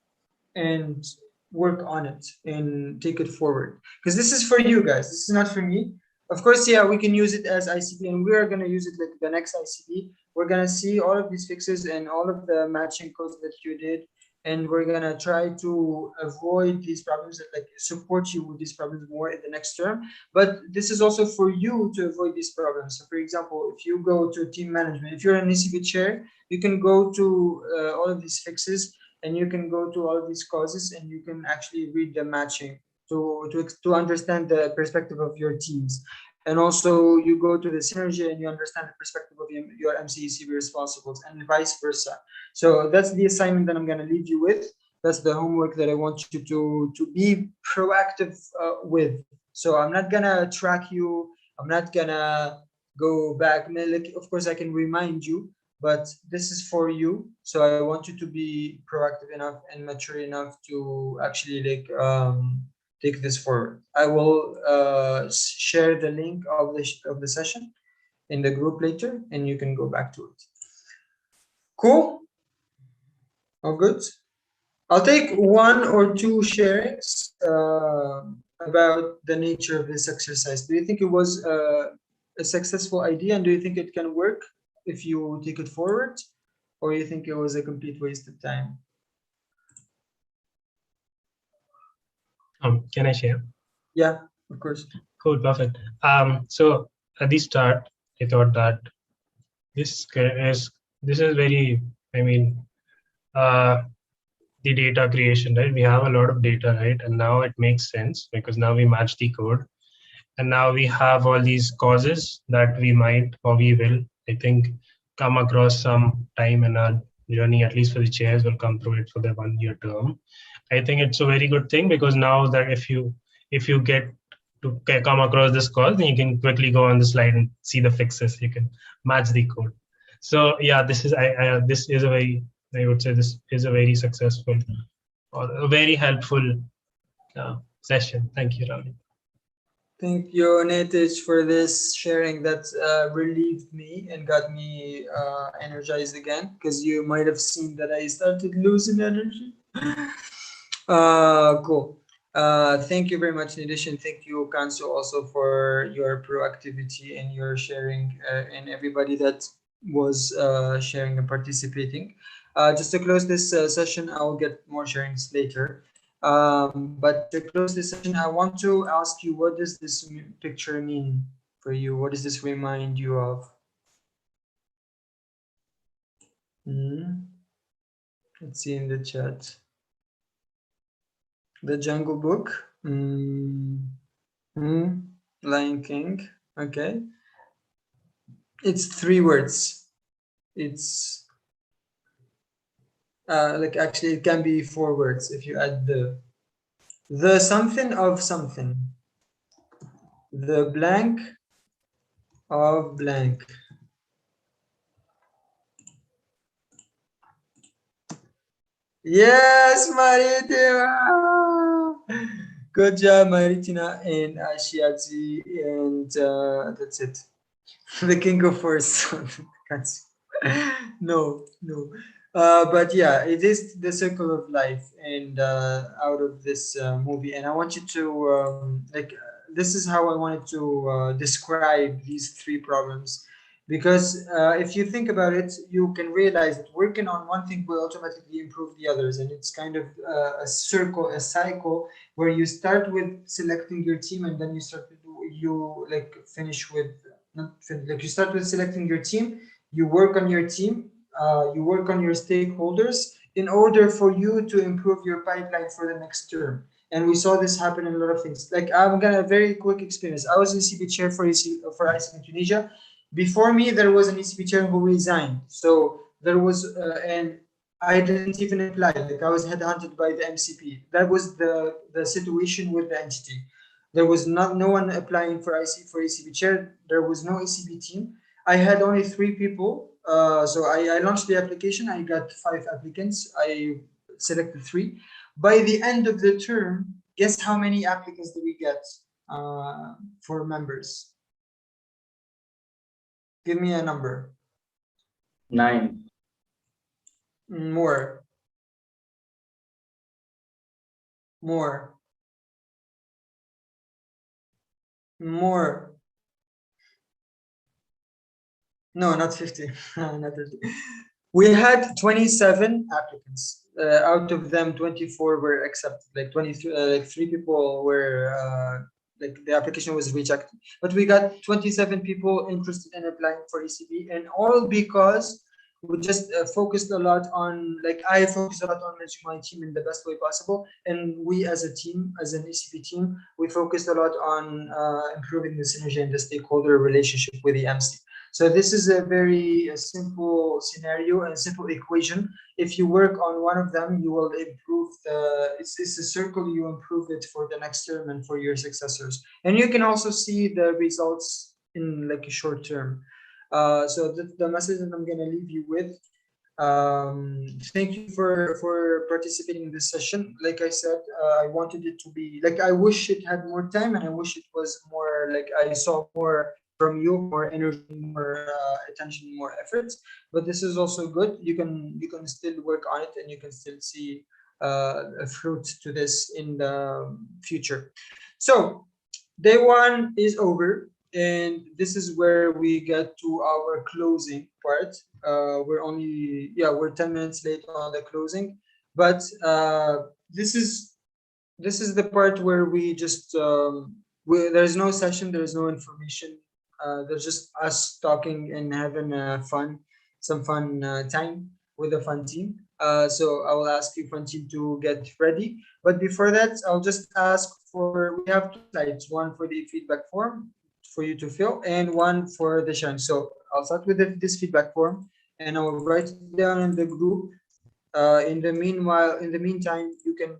and work on it and take it forward, because this is for you guys. This is not for me. Of course, yeah, we can use it as ICB, and we are going to use it like the next ICB. We're going to see all of these fixes and all of the matching codes that you did, and we're going to try to avoid these problems and like support you with these problems more in the next term. But this is also for you to avoid these problems. So for example, if you go to team management, if you're an ECB chair, you can go to all of these fixes, and you can go to all of these causes, and you can actually read the matching to understand the perspective of your teams. And also you go to the synergy and you understand the perspective of your MCECB responsibles, and vice versa. So that's the assignment that I'm going to leave you with. That's the homework that I want you to be proactive with. So I'm not going to track you. I'm not going to go back. Like, of course, I can remind you, but this is for you. So I want you to be proactive enough and mature enough to actually like take this forward. I will share the link of the session in the group later, and you can go back to it. Cool. All good. I'll take 1 or 2 sharings about the nature of this exercise. Do you think it was a successful idea, and do you think it can work if you take it forward, or you think it was a complete waste of time? Can I share? Yeah, of course. Cool, perfect. So at the start, I thought that this is very, I mean, the data creation, right? We have a lot of data, right? And now it makes sense because now we match the code, and now we have all these causes that we might or we will, I think, come across some time in our journey, at least for the chairs, will come through it for their 1-year term. I think it's a very good thing, because now that if you get to come across this call, then you can quickly go on the slide and see the fixes. You can match the code. So yeah, this is I would say this is a very successful or a very helpful session. Thank you, Ravi. Thank you, Nitish, for this sharing. That relieved me and got me energized again, because you might have seen that I started losing energy. Cool. Thank you very much, Nitish, and thank you, Kansu, also for your proactivity and your sharing, and everybody that was sharing and participating. Just to close this session, I will get more sharings later. But to close this session, I want to ask you, what does this picture mean for you? What does this remind you of? Let's see in the chat. The Jungle Book. Lion King. Okay. It's 3 words. It's like, actually it can be 4 words if you add the something of something. The blank of blank. Yes, Maritina. Good job, Maritina and Ashiazi, and that's it. The King of Force. No. But yeah, it is the circle of life, and out of this movie, and I want you to this is how I wanted to describe these 3 problems, because if you think about it, you can realize that working on one thing will automatically improve the others, and it's kind of a cycle where you start with selecting your team, and then you start to finish with you start with selecting your team, you work on your team, you work on your stakeholders in order for you to improve your pipeline for the next term. And we saw this happen in a lot of things. Like, I'm gonna a very quick experience. I was ECB chair for ICB in Tunisia. Before me, there was an ECB chair who resigned. So there was, and I didn't even apply. Like, I was headhunted by the MCP. That was the situation with the entity. There was no one applying for ECB chair. There was no ECB team. I had only 3 people. So I launched the application. I got 5 applicants. I selected 3. By the end of the term, guess how many applicants did we get for members? Give me a number. 9. More. No, not 50. Not 50. We had 27 applicants. Out of them, 24 were accepted. Like 23, like 3 people were like the application was rejected. But we got 27 people interested in applying for ECB, and all because we just focused a lot on, I focused a lot on managing my team in the best way possible, and we as a team, as an ECB team, we focused a lot on improving the synergy and the stakeholder relationship with the MC. So this is a very simple scenario and simple equation. If you work on one of them, you will improve it's a circle, you improve it for the next term and for your successors. And you can also see the results in a short term. So the message that I'm gonna leave you with, thank you for participating in this session. Like I said, I wanted it to be, I wish it had more time, and I wish it was more, I saw more from you, more energy, more attention, more efforts. But this is also good. You can still work on it, and you can still see a fruit to this in the future. So day 1 is over, and this is where we get to our closing part. We're 10 minutes late on the closing, but this is the part where we just there's no session, there's no information. There's just us talking and having some fun time with a fun team. So I will ask you, fun team, to get ready. But before that, I'll just ask we have 2 slides, one for the feedback form for you to fill, and one for the sharing. So I'll start with this feedback form, and I'll write it down in the group. In the meantime, you can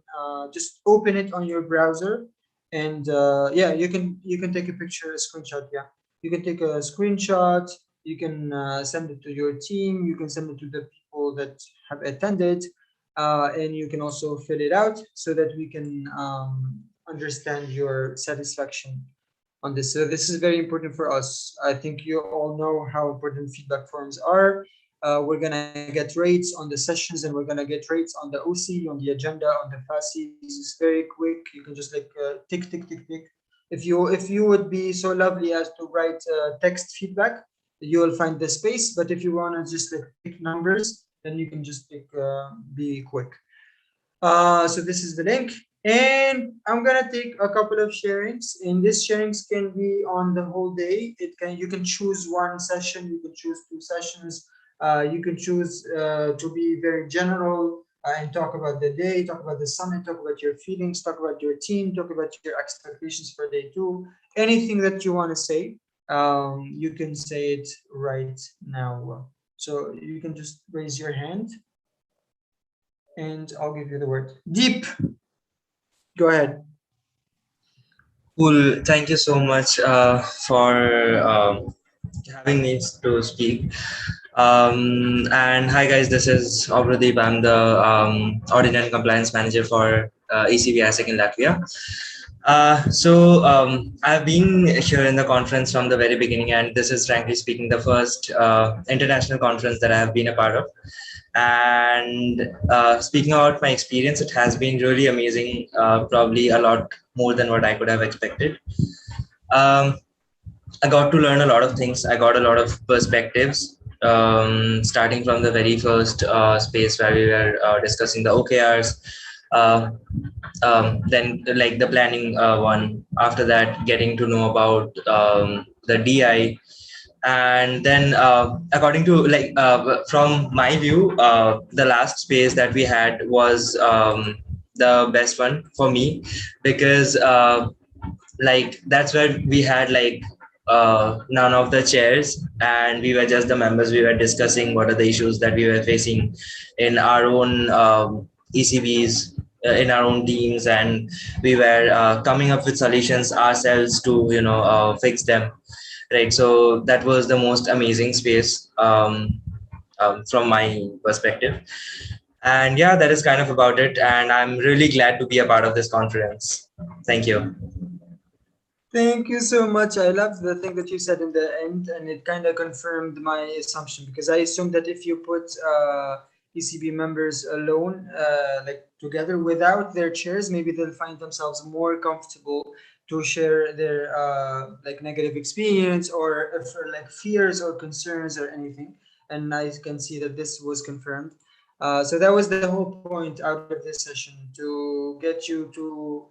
just open it on your browser, and yeah, you can take a picture, a screenshot. Yeah, you can take a screenshot. You can send it to your team. You can send it to the people that have attended, and you can also fill it out so that we can understand your satisfaction on this. So this is very important for us. I think you all know how important feedback forms are. We're gonna get rates on the sessions, and we're gonna get rates on the OC, on the agenda, on the FASIs. It's very quick. You can just like tick, tick, tick, tick. If you would be so lovely as to write text feedback, you will find the space. But if you wanna just like pick numbers, then you can just pick be quick. So this is the link, and I'm gonna take a couple of sharings, and this sharings can be on the whole day. You can choose one session, you can choose two sessions, you can choose to be very general and talk about the day, talk about the summit, talk about your feelings, talk about your team, talk about your expectations for day two, anything that you want to say. You can say it right now. So you can just raise your hand and I'll give you the word. Deep, go ahead. Cool. Thank you so much for having me to speak. And hi guys, this is Abradeep. I'm the Audit and Compliance Manager for ECB ASIC in Latvia. I've been here in the conference from the very beginning, and this is frankly speaking the first international conference that I have been a part of. And speaking about my experience, it has been really amazing, probably a lot more than what I could have expected. I got to learn a lot of things. I got a lot of perspectives, starting from the very first space where we were discussing the OKRs, then like the planning one. After that, getting to know about the DI. And then according to from my view, the last space that we had was the best one for me, because that's where we had none of the chairs, and we were just the members. We were discussing what are the issues that we were facing in our own ECBs, in our own teams, and we were coming up with solutions ourselves to fix them, right? So that was the most amazing space from my perspective. And yeah, that is kind of about it, and I'm really glad to be a part of this conference. Thank you. Thank you so much. I love the thing that you said in the end, and it kind of confirmed my assumption, because I assumed that if you put ECB members alone, like together without their chairs, maybe they'll find themselves more comfortable to share their like negative experience or like fears or concerns or anything. And I can see that this was confirmed. So that was the whole point out of this session, to get you to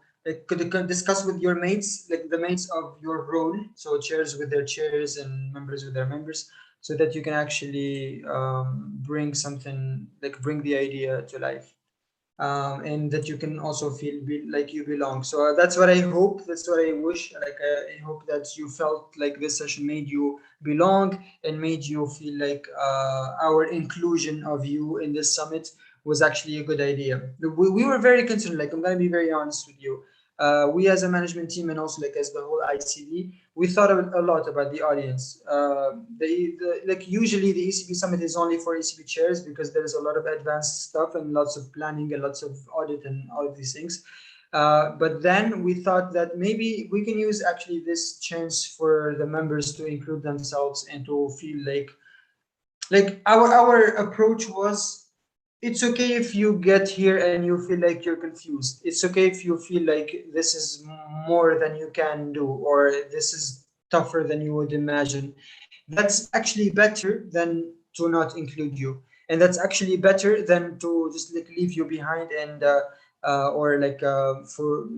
could discuss with your mates, like the mates of your role, so chairs with their chairs and members with their members, so that you can actually bring something, like bring the idea to life, and that you can also feel like you belong. So that's what I hope, that's what I wish. Like I hope that you felt like this session made you belong and made you feel like our inclusion of you in this summit was actually a good idea. We were very concerned, like I'm going to be very honest with you. We as a management team, and also like as the whole ICB, we thought a lot about the audience. Like usually the ECB summit is only for ECB chairs, because there is a lot of advanced stuff and lots of planning and lots of audit and all of these things. But then we thought that maybe we can use actually this chance for the members to include themselves and to feel like our approach was, it's okay if you get here and you feel like you're confused. It's okay if you feel like this is more than you can do, or this is tougher than you would imagine. That's actually better than to not include you. And that's actually better than to just like leave you behind and or like for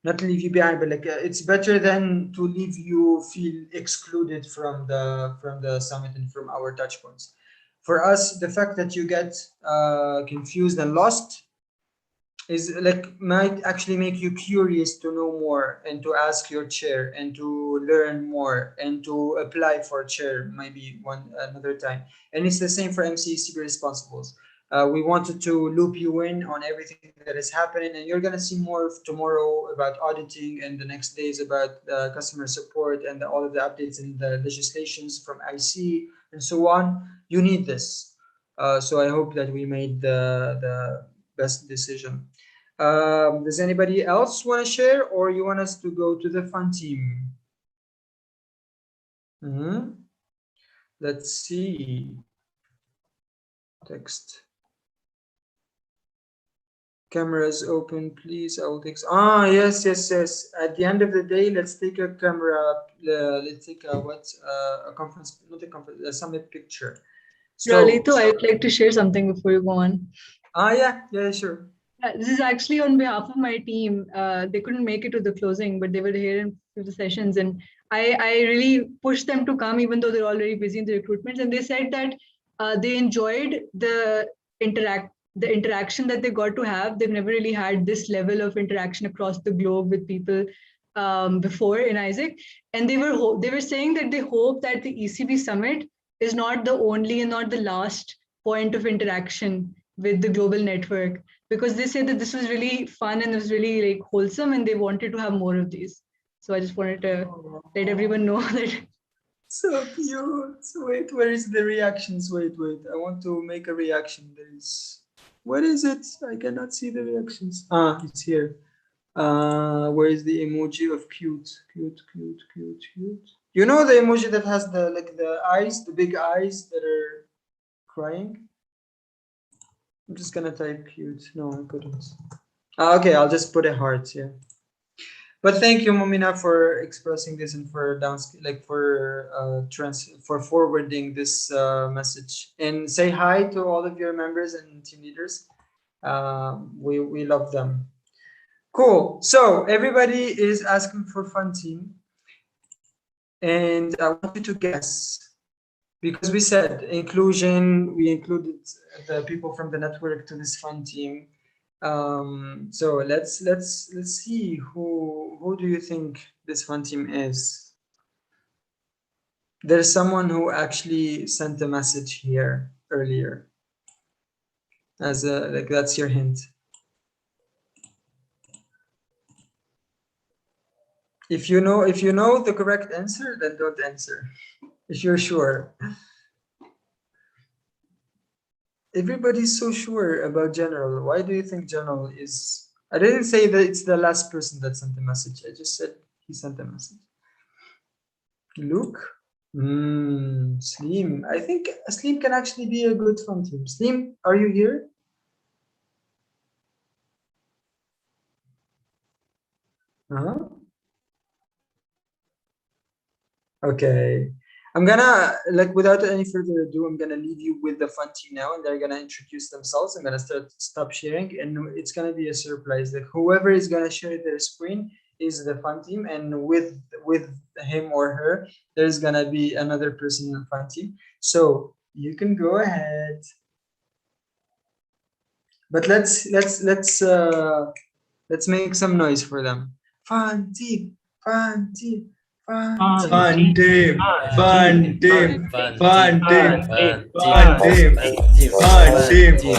not leave you behind, but like it's better than to leave you feel excluded from the summit and from our touch points. For us, the fact that you get confused and lost, is like might actually make you curious to know more and to ask your chair and to learn more and to apply for chair maybe another time. And it's the same for MCECB responsibles. We wanted to loop you in on everything that is happening, and you're gonna see more tomorrow about auditing, and the next days about customer support and all of the updates in the legislations from IC and so on. You need this. So I hope that we made the best decision. Does anybody else want to share, or you want us to go to the fun team? Let's see. Text. Cameras open, please. I will take. Yes. At the end of the day, let's take a camera. Let's take a conference, not a conference, a summit picture. So, Ralito, I'd like to share something before you go on. Yeah, sure. This is actually on behalf of my team. They couldn't make it to the closing, but they were here in the sessions, and I really pushed them to come, even though they're already busy in the recruitments. And they said that they enjoyed the interaction that they got to have. They've never really had this level of interaction across the globe with people before in Isaac. And they were saying that they hope that the ECB summit is not the only and not the last point of interaction with the global network, because they said that this was really fun and it was really like wholesome, and they wanted to have more of these. So I just wanted to let everyone know that. So cute. Wait, where is the reactions? Wait. I want to make a reaction. What is it? I cannot see the reactions. It's here. Where is the emoji of cute? You know the emoji that has the eyes, the big eyes that are crying? I'm just gonna type cute. No, I couldn't. Okay, I'll just put a heart. Yeah. But thank you, Momina, for expressing this and for for forwarding this message. And say hi to all of your members and team leaders. We love them. Cool. So everybody is asking for fun team, and I want you to guess, because we said inclusion. We included the people from the network to this fun team. So let's see who do you think this fun team is. There's someone who actually sent a message here earlier as that's your hint. If you know the correct answer, then don't answer. If you're sure. Everybody's so sure about General. Why do you think General is? I didn't say that it's the last person that sent the message. I just said he sent the message. Luke? Slim. I think Slim can actually be a good fun team. Slim, are you here? Okay. I'm gonna, without any further ado, I'm gonna leave you with the fun team now, and they're gonna introduce themselves. I'm gonna stop sharing, and it's gonna be a surprise. Whoever is gonna share their screen is the fun team, and with him or her, there's gonna be another person in the fun team. So you can go ahead. But let's make some noise for them. Fun team, fun team. Fun team, fun team, fun team, fun team, fun team.